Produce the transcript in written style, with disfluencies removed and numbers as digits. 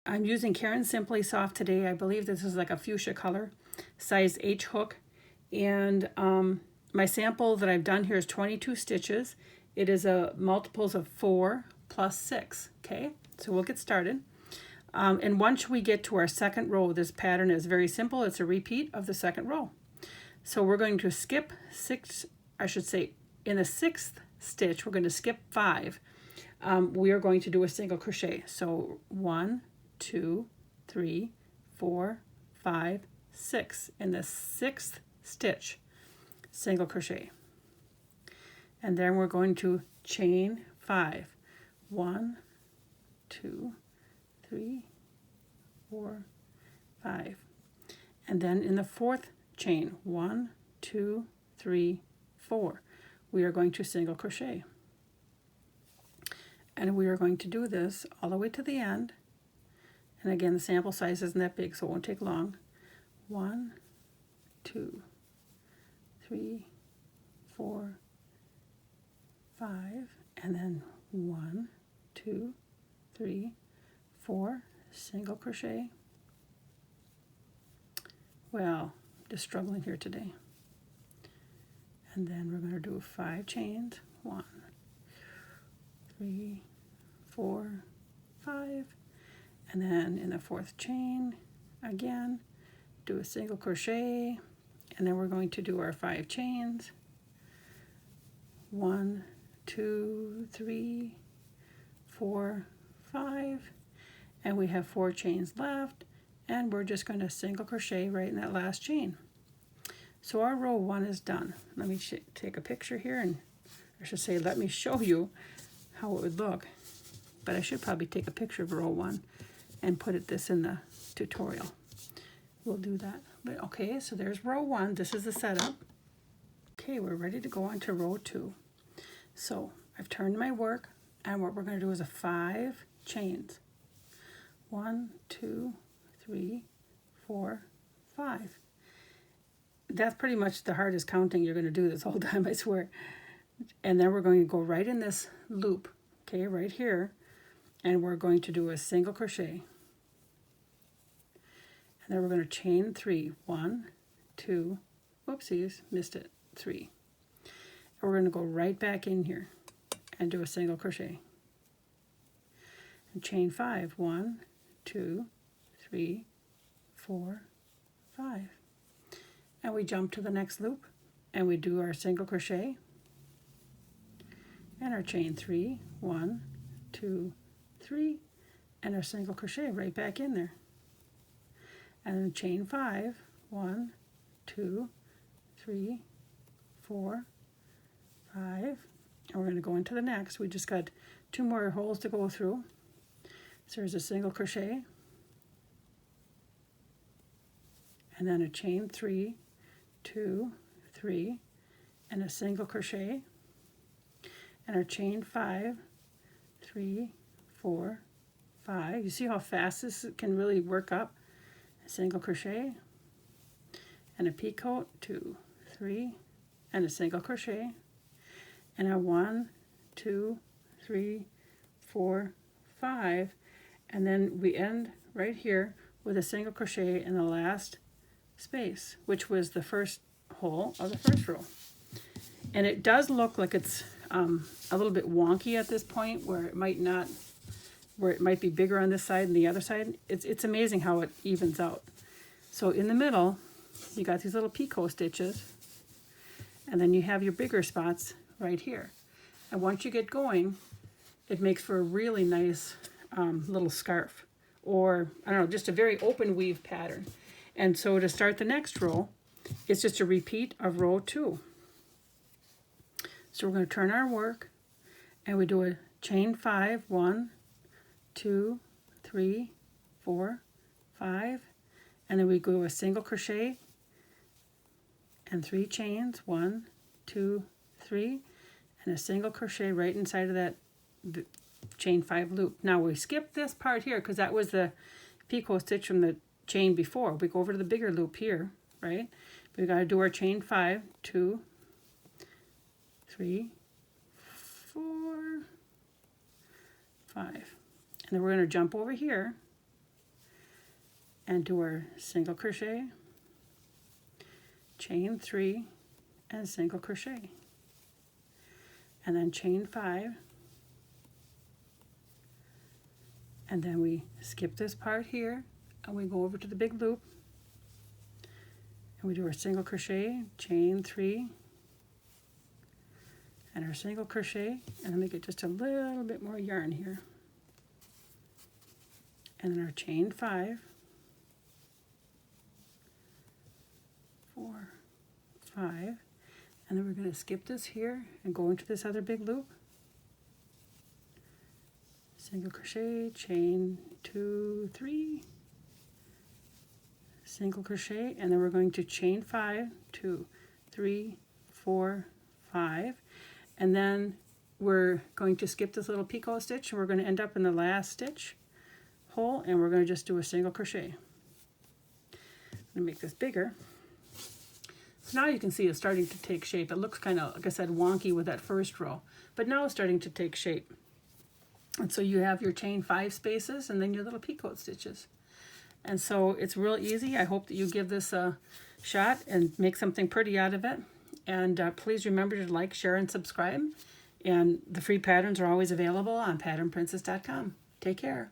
I'm using Caron Simply Soft today. I believe this is like a fuchsia color, size H hook. And my sample that I've done here is 22 stitches. It is a multiples of 4 plus 6, okay? So we'll get started. And once we get to our second row, this pattern is very simple. It's a repeat of the second row. So we're going to skip 6, I should say, in the 6th stitch, we're going to skip 5. We are going to do a single crochet. So 1, 2, 3, 4, 5, 6. In the 6th stitch, single crochet. And then we're going to chain 5. 1, 2, 3, 4, 5. And then in the 4th chain, 1, 2, 3, 4, we are going to single crochet. And we are going to do this all the way to the end. And again, the sample size isn't that big, so it won't take long. 1, 2, 3, 4, 5, and then 1, 2, 3, 4, single crochet. Well, just struggling here today. And then we're going to do 5 chains. 1, 3, 4, 5, and then in the 4th chain, again, do a single crochet, and then we're going to do our 5 chains. 1, 2, 3, 4, 5, and we have 4 chains left, and we're just going to single crochet right in that last chain. So our row 1 is done. Let me take a picture here, and I should say let me show you how it would look. But I should probably take a picture of row 1 and put this in the tutorial. We'll do that. But okay, so there's row 1. This is the setup. Okay, we're ready to go on to row 2. So I've turned my work, and what we're going to do is a 5 chains. 1, 2, 3, 4, 5. That's pretty much the hardest counting you're going to do this whole time, I swear. And then we're going to go right in this loop, okay, right here, and we're going to do a single crochet. And then we're going to chain 3. 1, 2, whoopsies, missed it, 3. And we're going to go right back in here and do a single crochet. And chain 5. 1, 2, 3, 4, 5. And we jump to the next loop, and we do our single crochet and our chain 3. 1, 2, 3, and our single crochet right back in there. And then chain 5. 1, 2, 3, 4, 5, and we're going to go into the next. We just got 2 more holes to go through. So there's a single crochet, and then a chain 3, 2, 3, and a single crochet, and our chain 5, 3, 4, 5. You see how fast this can really work up? A single crochet, and a picot, 2, 3, and a single crochet, and a 1, 2, 3, 4, 5, and then we end right here with a single crochet in the last space, which was the first hole of the first row. And it does look like it's a little bit wonky at this point, where it might be bigger on this side and the other side. It's amazing how it evens out. So in the middle, you got these little picot stitches, and then you have your bigger spots right here. And once you get going, it makes for a really nice little scarf, or I don't know, just a very open weave pattern. And so to start the next row, it's just a repeat of row 2. So we're going to turn our work, and we do a chain 5. 1, 2, 3, 4, 5, and then we go a single crochet and 3 chains. 1, 2, 3, and a single crochet right inside of that chain 5 loop. Now we skip this part here because that was the picot stitch from the chain before. We go over to the bigger loop here, right? We got to do our chain 5, 2, 3, 4, 5, and then we're going to jump over here and do our single crochet, chain 3, and single crochet, and then chain 5, and then we skip this part here and we go over to the big loop and we do our single crochet, chain 3, and our single crochet, and then we get just a little bit more yarn here, and then our chain 5, 4, 5, and then we're going to skip this here and go into this other big loop, single crochet, chain 2, 3, single crochet, and then we're going to chain 5, 2, 3, 4, 5, and then we're going to skip this little picot stitch, and we're going to end up in the last stitch hole, and we're going to just do a single crochet. I'm going to make this bigger. So now you can see it's starting to take shape. It looks kind of, like I said, wonky with that first row, but now it's starting to take shape. And so you have your chain 5 spaces and then your little picot stitches. And so it's real easy. I hope that you give this a shot and make something pretty out of it. And please remember to like, share, and subscribe. And the free patterns are always available on patternprincess.com. Take care.